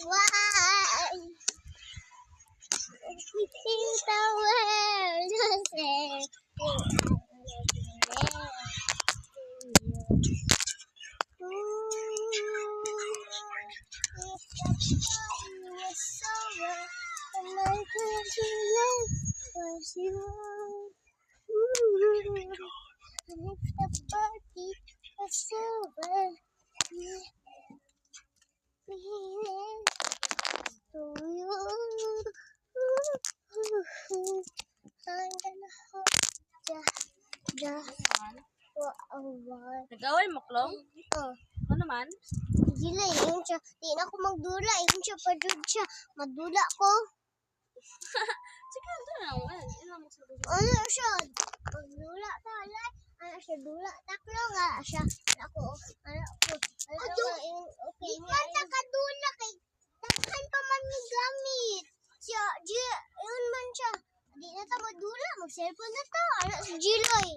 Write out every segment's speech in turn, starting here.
Why? We think the world is there. And if the party was over, I'm gonna hold ya. Nag-away mo, Klong? Oh. Ano naman? Gila, yun siya. Di na ako magdula. Yun siya, padud siya. Madula ko. Sige, ito na lang. Ano mo sabi? Ano siya? Magdula ka, alay. Ano siya, dula. Taklo nga siya. Ako. Okay. Ikan sa kadula kay takhan pa man ni gamit. Siya, yun man siya. Di na ta madula. Mag-cellphone na to. Ano si Jiloy?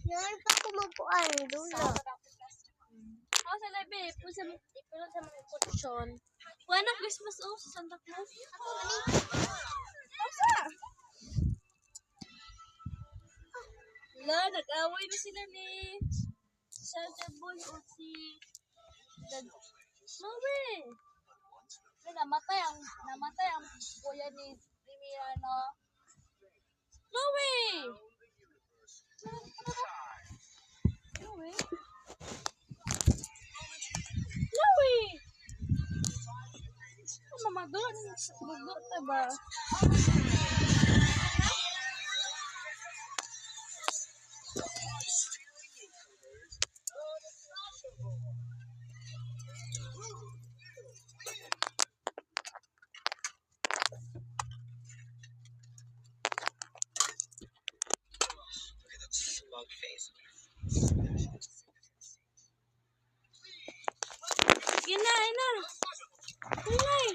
Yan pa ako magpuan. Dula. Ako sa labi, ipulot sa mga posisyon. Buwan ng Christmas sa Santa Claus. Ako, mani. Asa? Wala, nag-away na sila ni Shelter Boy o si Chloe. Namatay ang kuya ni Mirano. Chloe! Chloe! Mamadon. Magdo ta ba? Smug face. Ina. Inay. Inay.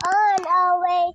On our way.